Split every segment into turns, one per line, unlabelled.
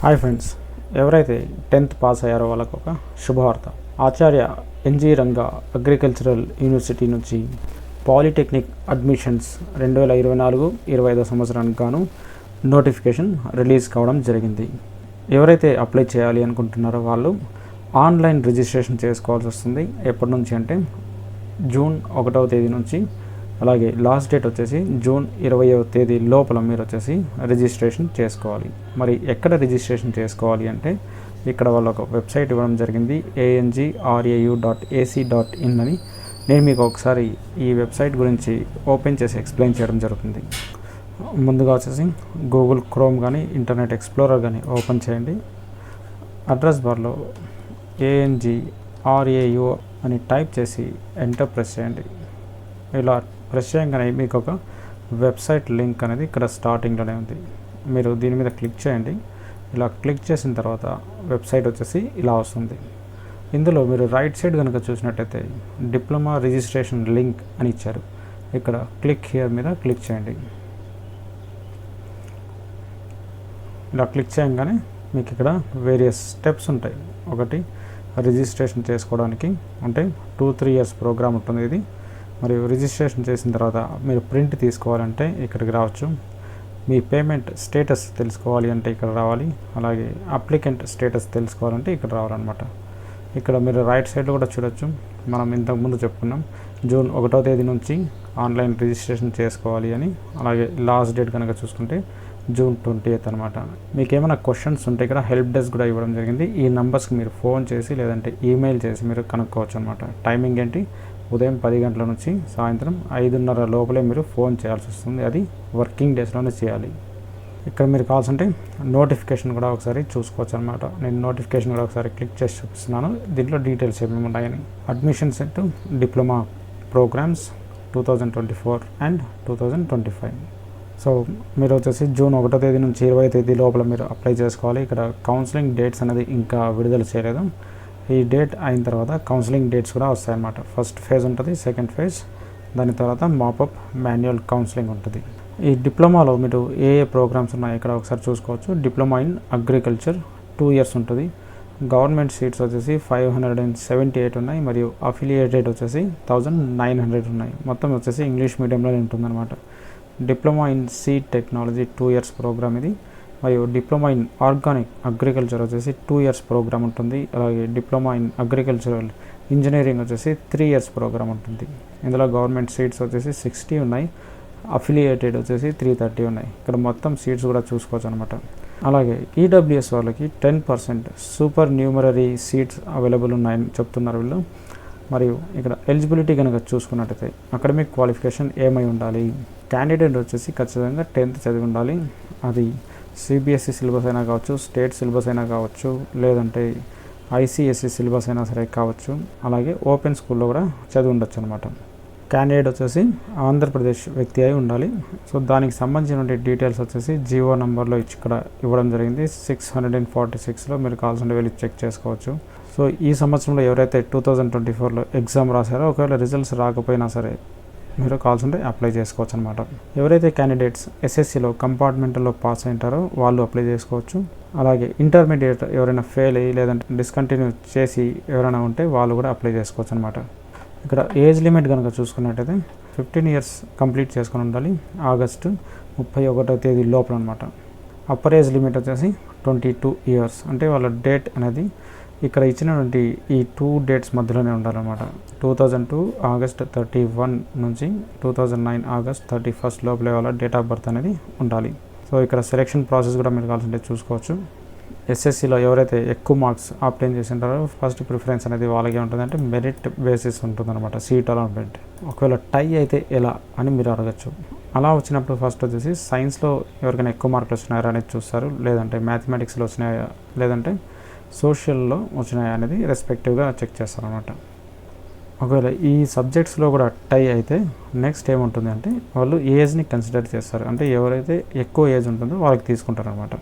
Hi friends, ఎవరైతే 10th pass అయ్యారో వాళ్ళకు ఒక శుభవార్త. ఆచార్య ఎన్జీ రంగా అగ్రికల్చరల్ యూనివర్సిటీ నుంచి పాలిటెక్నిక్ అడ్మిషన్స్ 2024-25 సంవత్సరానికి గాను నోటిఫికేషన్ రిలీజ్ కావడం జరిగింది. ఎవరైతే అప్లై చేయాలి అనుకుంటున్నారో వాళ్ళు ఆన్లైన్ రిజిస్ట్రేషన్ చేసుకోవాల్సి వస్తుంది. ఎప్పటి నుంచి అంటే జూన్ 1వ తేదీ నుంచి, అలాగే లాస్ట్ డేట్ వచ్చేసి జూన్ 20వ తేదీ లోపల మీరు వచ్చేసి రిజిస్ట్రేషన్ చేసుకోవాలి. మరి ఎక్కడ రిజిస్ట్రేషన్ చేసుకోవాలి అంటే ఇక్కడ వాళ్ళు ఒక వెబ్సైట్ ఇవ్వడం జరిగింది, angrau.ac.in అని. నేను మీకు ఒకసారి ఈ వెబ్సైట్ గురించి ఓపెన్ చేసి ఎక్స్ప్లెయిన్ చేయడం జరుగుతుంది. ముందుగా వచ్చేసి గూగుల్ క్రోమ్ కానీ ఇంటర్నెట్ ఎక్స్ప్లోరర్ కానీ ఓపెన్ చేయండి. అడ్రస్ బార్లో ANGRAU అని టైప్ చేసి ఎంటర్ ప్రెస్ చేయండి. ఇలా ప్రెస్ చేయగానే మీకు ఒక వెబ్సైట్ లింక్ అనేది ఇక్కడ స్టార్టింగ్లోనే ఉంది. మీరు దీని మీద క్లిక్ చేయండి. ఇలా క్లిక్ చేసిన తర్వాత వెబ్సైట్ వచ్చేసి ఇలా వస్తుంది. ఇందులో మీరు రైట్ సైడ్ కనుక చూసినట్టయితే డిప్లొమా రిజిస్ట్రేషన్ లింక్ అని ఇచ్చారు. ఇక్కడ క్లిక్ హియర్ మీద క్లిక్ చేయండి. ఇలా క్లిక్ చేయగానే మీకు ఇక్కడ వేరియస్ స్టెప్స్ ఉంటాయి. ఒకటి రిజిస్ట్రేషన్ చేసుకోవడానికి అంటే 2-3 ఇయర్స్ ప్రోగ్రామ్ ఉంటుంది ఇది. మరియు రిజిస్ట్రేషన్ చేసిన తర్వాత మీరు ప్రింట్ తీసుకోవాలంటే ఇక్కడికి రావచ్చు. మీ పేమెంట్ స్టేటస్ తెలుసుకోవాలి అంటే ఇక్కడ రావాలి. అలాగే అప్లికెంట్ స్టేటస్ తెలుసుకోవాలంటే ఇక్కడ రావాలన్నమాట. ఇక్కడ మీరు రైట్ సైడ్లో కూడా చూడొచ్చు, మనం ఇంతకుముందు చెప్పుకున్నాం జూన్ 1వ తేదీ నుంచి ఆన్లైన్ రిజిస్ట్రేషన్ చేసుకోవాలి అని. అలాగే లాస్ట్ డేట్ కనుక చూసుకుంటే జూన్ 20th అనమాట. మీకు ఏమైనా క్వశ్చన్స్ ఉంటే ఇక్కడ హెల్ప్ డెస్క్ కూడా ఇవ్వడం జరిగింది. ఈ నెంబర్స్కి మీరు ఫోన్ చేసి లేదంటే ఈమెయిల్ చేసి మీరు కనుక్కోవచ్చు అనమాట. టైమింగ్ ఏంటి, ఉదయం 10 గంటల నుంచి సాయంత్రం 5:30 లోపలే మీరు ఫోన్ చేయాల్సి వస్తుంది. అది వర్కింగ్ డేస్లోనే చేయాలి. ఇక్కడ మీరు కావాల్సింటే నోటిఫికేషన్ కూడా ఒకసారి చూసుకోవచ్చు అనమాట. నేను నోటిఫికేషన్ కూడా ఒకసారి క్లిక్ చేసి చూపిస్తున్నాను. దీంట్లో డీటెయిల్స్ ఏమేమి ఉన్నాయని. Admissions into diploma programs 2024 and 2025. So మీరు వచ్చేసి జూన్ 1వ తేదీ నుంచి 20వ తేదీ లోపల మీరు అప్లై చేసుకోవాలి. ఇక్కడ కౌన్సిలింగ్ డేట్స్ అనేది ఇంకా విడుదల చేయలేదు. ఈ డేట్ అయిన తర్వాత కౌన్సిలింగ్ డేట్స్ కూడా వస్తాయన్నమాట. ఫస్ట్ ఫేజ్ ఉంటుంది, సెకండ్ ఫేజ్, దాని తర్వాత మాపప్ మాన్యువల్ కౌన్సిలింగ్ ఉంటుంది. ఈ డిప్లొమాలో మీరు ఏ ప్రోగ్రామ్స్ ఉన్నాయో ఇక్కడ ఒకసారి చూసుకోవచ్చు. డిప్లొమా ఇన్ అగ్రికల్చర్ 2 ఇయర్స్ ఉంటుంది. గవర్నమెంట్ సీట్స్ వచ్చేసి 578 ఉన్నాయి మరియు అఫిలియేటెడ్ వచ్చేసి 1900 ఉన్నాయి. మొత్తం వచ్చేసి ఇంగ్లీష్ మీడియంలో ఉంటుందన్నమాట. Diploma in seed technology 2 years program ఇది. మరియు డిప్లొమా ఇన్ ఆర్గానిక్ అగ్రికల్చర్ వచ్చేసి 2 ఇయర్స్ ప్రోగ్రామ్ ఉంటుంది. అలాగే డిప్లొమా ఇన్ అగ్రికల్చరల్ ఇంజనీరింగ్ వచ్చేసి 3 ఇయర్స్ ప్రోగ్రామ్ ఉంటుంది. ఇందులో గవర్నమెంట్ సీట్స్ వచ్చేసి 60 ఉన్నాయి, అఫిలియేటెడ్ వచ్చేసి 330 ఉన్నాయి. ఇక్కడ మొత్తం సీట్స్ కూడా చూసుకోవచ్చు అనమాట. అలాగే ఈడబ్ల్యూఎస్ వాళ్ళకి 10% సూపర్ న్యూమరరీ సీట్స్ అవైలబుల్ ఉన్నాయని చెప్తున్నారు వీళ్ళు. మరియు ఇక్కడ ఎలిజిబిలిటీ కనుక చూసుకున్నట్టయితే అకాడమిక్ క్వాలిఫికేషన్ ఏమై ఉండాలి, క్యాండిడేట్ వచ్చేసి ఖచ్చితంగా 10th చదివి ఉండాలి. అది సిబిఎస్ఈ సిలబస్ అయినా కావచ్చు, స్టేట్ సిలబస్ అయినా కావచ్చు, లేదంటే ఐసిఎస్ఈ సిలబస్ అయినా సరే కావచ్చు. అలాగే ఓపెన్ స్కూల్లో కూడా చదివి ఉండొచ్చు అనమాట. క్యాండిడేట్ వచ్చేసి ఆంధ్రప్రదేశ్ వ్యక్తి అయి ఉండాలి. సో దానికి సంబంధించిన డీటెయిల్స్ వచ్చేసి జియో నెంబర్లో ఇక్కడ ఇవ్వడం జరిగింది. 646లో మీరు కావాల్సిన వెళ్ళి చెక్ చేసుకోవచ్చు. సో ఈ సంవత్సరంలో ఎవరైతే 2024లో ఎగ్జామ్ రాశారో ఒకవేళ రిజల్ట్స్ రాకపోయినా సరే మీరు కావాల్సింటే అప్లై చేసుకోవచ్చు అనమాట. ఎవరైతే క్యాండిడేట్స్ ఎస్ఎస్సిలో కంపార్ట్మెంట్లో పాస్ అయింటారో వాళ్ళు అప్లై చేసుకోవచ్చు. అలాగే ఇంటర్మీడియట్ ఎవరైనా ఫెయిల్ అయ్యి లేదంటే డిస్కంటిన్యూ చేసి ఎవరైనా ఉంటే వాళ్ళు కూడా అప్లై చేసుకోవచ్చు అనమాట. ఇక్కడ ఏజ్ లిమిట్ కనుక చూసుకున్నట్టయితే 15 ఇయర్స్ కంప్లీట్ చేసుకొని ఉండాలి ఆగస్టు 31వ తేదీ లోపల అనమాట. అప్పర్ ఏజ్ లిమిట్ వచ్చేసి 22 ఇయర్స్. అంటే వాళ్ళ డేట్ అనేది ఇక్కడ ఇచ్చినటువంటి ఈ 2 డేట్స్ మధ్యలోనే ఉండాలన్నమాట. 2002 ఆగస్ట్ 31 నుంచి 2009 ఆగస్ట్ 31 లోపలే వాళ్ళ డేట్ ఆఫ్ బర్త్ అనేది ఉండాలి. సో ఇక్కడ సెలెక్షన్ ప్రాసెస్ కూడా మీరు కావాల్సింటే చూసుకోవచ్చు. ఎస్ఎస్సిలో ఎవరైతే ఎక్కువ మార్క్స్ ఆప్టైన్ చేసి ఉంటారో ఫస్ట్ ప్రిఫరెన్స్ అనేది వాళ్ళకే ఉంటుంది. అంటే మెరిట్ బేసిస్ ఉంటుందన్నమాట, సీట్ అలాట్మెంట్. ఒకవేళ టై అయితే ఎలా అని మీరు అడగచ్చు. అలా వచ్చినప్పుడు ఫస్ట్ వచ్చేసి సైన్స్లో ఎవరికైనా ఎక్కువ మార్కులు వచ్చినాయా అనేది చూస్తారు, లేదంటే మ్యాథమెటిక్స్లో వచ్చినాయా, లేదంటే సోషల్లో వచ్చినాయా అనేది రెస్పెక్టివ్గా చెక్ చేస్తారనమాట. ఒకవేళ ఈ సబ్జెక్ట్స్లో కూడా టై అయితే నెక్స్ట్ ఏముంటుంది అంటే వాళ్ళు ఏజ్ని కన్సిడర్ చేస్తారు. అంటే ఎవరైతే ఎక్కువ ఏజ్ ఉంటుందో వాళ్ళకి తీసుకుంటారనమాట.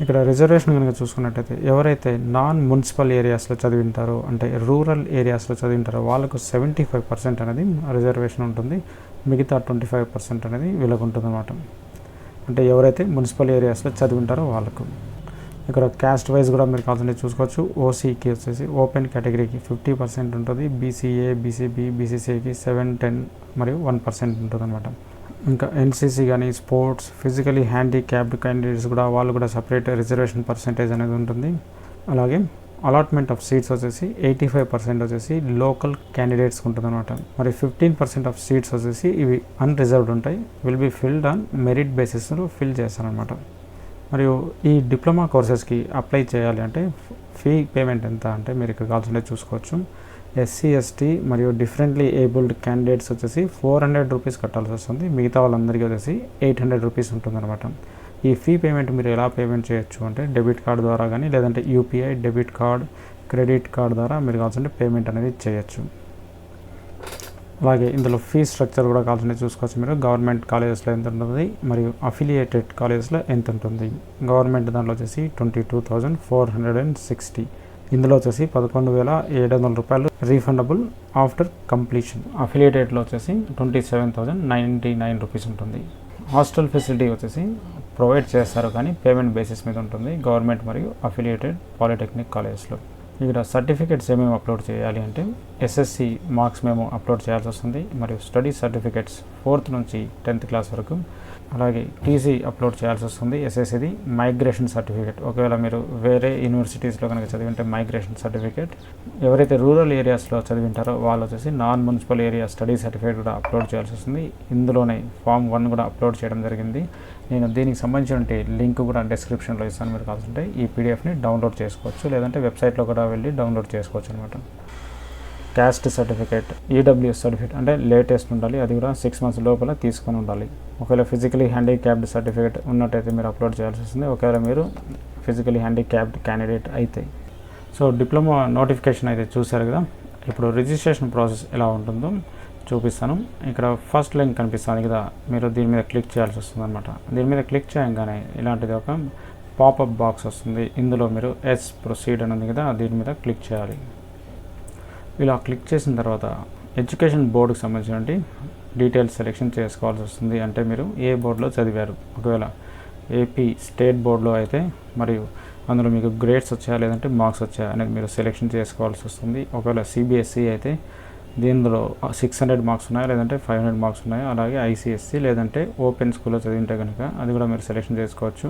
ఇక్కడ రిజర్వేషన్ కనుక చూసుకున్నట్టయితే ఎవరైతే నాన్ మున్సిపల్ ఏరియాస్లో చదివింటారో అంటే రూరల్ ఏరియాస్లో చదివింటారో వాళ్ళకు 75% అనేది రిజర్వేషన్ ఉంటుంది. మిగతా 25% అనేది వీళ్ళకు ఉంటుంది అనమాట. అంటే ఎవరైతే మున్సిపల్ ఏరియాస్లో చదివింటారో వాళ్ళకు. ఇక్కడ క్యాస్ట్ వైజ్ కూడా మీరు కావాల్సింది చూసుకోవచ్చు. ఓసీకి వచ్చేసి ఓపెన్ కేటగిరీకి 50% ఉంటుంది, బీసీఏ, బీసీబీ, బీసీసీకి 7, 10 మరియు 1% ఉంటుంది అనమాట. ఇంకా ఎన్సీసీ కానీ స్పోర్ట్స్, ఫిజికలీ హ్యాండిక్యాప్డ్ క్యాండిడేట్స్ కూడా వాళ్ళు కూడా సపరేట్ రిజర్వేషన్ పర్సెంటేజ్ అనేది ఉంటుంది. అలాగే అలాట్మెంట్ ఆఫ్ సీట్స్ వచ్చేసి 85% వచ్చేసి లోకల్ క్యాండిడేట్స్కి ఉంటుంది అనమాట. మరి 15% ఆఫ్ సీట్స్ వచ్చేసి ఇవి అన్రిజర్వ్డ్ ఉంటాయి, will be filled on merit బేసిస్లో ఫిల్ చేస్తారనమాట. మరియు ఈ డిప్లొమా కోర్సెస్కి అప్లై చేయాలి అంటే ఫీ పేమెంట్ ఎంత అంటే మీరు ఇక్కడ కావాల్సిందే చూసుకోవచ్చు. ఎస్సీ, ఎస్టీ మరియు డిఫరెంట్లీ ఏబుల్డ్ క్యాండిడేట్స్ వచ్చేసి 400 రూపీస్ కట్టాల్సి వస్తుంది. మిగతా వాళ్ళందరికీ వచ్చేసి 800 రూపీస్ ఉంటుందన్నమాట. ఈ ఫీ పేమెంట్ మీరు ఎలా పేమెంట్ చేయొచ్చు అంటే డెబిట్ కార్డు ద్వారా కానీ లేదంటే UPI, debit card, credit card ద్వారా మీరు కావాల్సింటే పేమెంట్ అనేది చేయొచ్చు. అలాగే ఇందులో ఫీ స్ట్రక్చర్ కూడా కావాల్సింది చూసుకోవచ్చు. మీరు గవర్నమెంట్ కాలేజెస్లో ఎంత ఉంటుంది మరియు అఫిలియేటెడ్ కాలేజెస్లో ఎంత ఉంటుంది. గవర్నమెంట్ దాంట్లో వచ్చేసి 22,460, ఇందులో వచ్చేసి 11,700 రూపాయలు రీఫండబుల్ ఆఫ్టర్ కంప్లీషన్. అఫిలియేటెడ్లో వచ్చేసి 27,099 రూపీస్ ఉంటుంది. హాస్టల్ ఫెసిలిటీ వచ్చేసి ప్రొవైడ్ చేస్తారు కానీ పేమెంట్ బేసిస్ మీద ఉంటుంది గవర్నమెంట్ మరియు అఫిలియేటెడ్ పాలిటెక్నిక్ కాలేజెస్లో. ఇక్కడ సర్టిఫికేట్స్ ఏమేమి అప్లోడ్ చేయాలి అంటే ఎస్ఎస్సి మార్క్స్ మేము అప్లోడ్ చేయాల్సి వస్తుంది మరియు స్టడీ సర్టిఫికేట్స్ 4th నుంచి 10th క్లాస్ వరకు. అలాగే టీసీ అప్లోడ్ చేయాల్సి వస్తుంది ఎస్ఎస్సిది. మైగ్రేషన్ సర్టిఫికేట్, ఒకవేళ మీరు వేరే యూనివర్సిటీస్లో కనుక చదివింటే మైగ్రేషన్ సర్టిఫికేట్. ఎవరైతే రూరల్ ఏరియాస్లో చదివింటారో వాళ్ళు వచ్చేసి non municipal area study certificate కూడా అప్లోడ్ చేయాల్సి వస్తుంది. ఇందులోనే Form 1 కూడా అప్లోడ్ చేయడం జరిగింది. నేను దీనికి సంబంధించిన లింక్ కూడా డిస్క్రిప్షన్లో ఇస్తాను, మీరు కావాల్సింటే ఈ పీడిఎఫ్ని డౌన్లోడ్ చేసుకోవచ్చు, లేదంటే వెబ్సైట్లో కూడా వెళ్ళి డౌన్లోడ్ చేసుకోవచ్చు అనమాట. క్యాస్ట్ సర్టిఫికేట్, ఈడబ్ల్యూఎస్ సర్టిఫికేట్ అంటే లేటెస్ట్ ఉండాలి, అది కూడా 6 months లోపల తీసుకొని ఉండాలి. ఒకవేళ ఫిజికలీ హ్యాండిక్యాప్డ్ సర్టిఫికేట్ ఉన్నట్టయితే మీరు అప్లోడ్ చేయాల్సి వస్తుంది, ఒకవేళ మీరు ఫిజికలీ హ్యాండిక్యాప్డ్ క్యాండిడేట్ అయితే. సో డిప్లొమా నోటిఫికేషన్ అయితే చూశారు కదా. ఇప్పుడు రిజిస్ట్రేషన్ ప్రాసెస్ ఎలా ఉంటుందో చూపిస్తాను. ఇక్కడ ఫస్ట్ లింక్ కనిపిస్తుంది కదా, మీరు దీని మీద క్లిక్ చేయాల్సి వస్తుంది అనమాట. దీని మీద క్లిక్ చేయగానే ఇలాంటిది ఒక పాపప్ బాక్స్ వస్తుంది. ఇందులో మీరు ప్రొసీడ్ అని ఉంది కదా, దీని మీద క్లిక్ చేయాలి. ఇలా క్లిక్ చేసిన తర్వాత ఎడ్యుకేషన్ బోర్డుకి సంబంధించిన డీటెయిల్స్ సెలెక్షన్ చేసుకోవాల్సి వస్తుంది. అంటే మీరు ఏ బోర్డులో చదివారు. ఒకవేళ ఏపీ స్టేట్ బోర్డులో అయితే మరియు అందులో మీకు గ్రేడ్స్ వచ్చాయా లేదంటే మార్క్స్ వచ్చాయా అనేది మీరు సెలెక్షన్ చేసుకోవాల్సి వస్తుంది. ఒకవేళ సిబిఎస్ఈ అయితే దీనిలో 600 మార్క్స్ ఉన్నాయా లేదంటే 500 మార్క్స్ ఉన్నాయా. అలాగే ఐసిఎస్సి లేదంటే ఓపెన్ స్కూల్లో చదివింటే కనుక అది కూడా మీరు సెలెక్షన్ చేసుకోవచ్చు.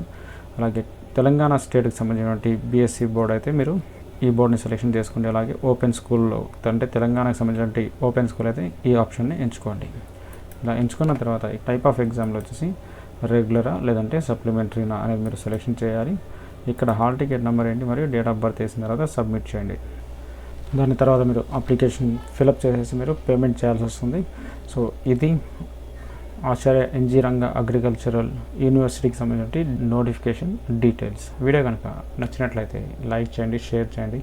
అలాగే తెలంగాణ స్టేట్కి సంబంధించినటువంటి బీఎస్సీ బోర్డు అయితే మీరు ఈ బోర్డుని సెలెక్షన్ చేసుకోండి. అలాగే ఓపెన్ స్కూల్లో అంటే తెలంగాణకు సంబంధించిన ఓపెన్ స్కూల్ అయితే ఈ ఆప్షన్ని ఎంచుకోండి. ఇలా ఎంచుకున్న తర్వాత ఈ టైప్ ఆఫ్ ఎగ్జామ్లో వచ్చేసి రెగ్యులరా లేదంటే సప్లిమెంటరీనా అనేది మీరు సెలెక్షన్ చేయాలి. ఇక్కడ హాల్ టికెట్ నెంబర్ ఏంటి మరియు డేట్ ఆఫ్ బర్త్ వేసిన తర్వాత సబ్మిట్ చేయండి. దాని తర్వాత మీరు అప్లికేషన్ ఫిలప్ చేసేసి మీరు పేమెంట్ చేయాల్సి వస్తుంది. సో ఇది ఆచార్య ఎన్జీ రంగా అగ్రికల్చరల్ యూనివర్సిటీకి సంబంధించిన నోటిఫికేషన్ డీటెయిల్స్. వీడియో కనుక నచ్చినట్లయితే లైక్ చేయండి, షేర్ చేయండి,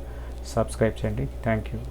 సబ్స్క్రైబ్ చేయండి. Thank you.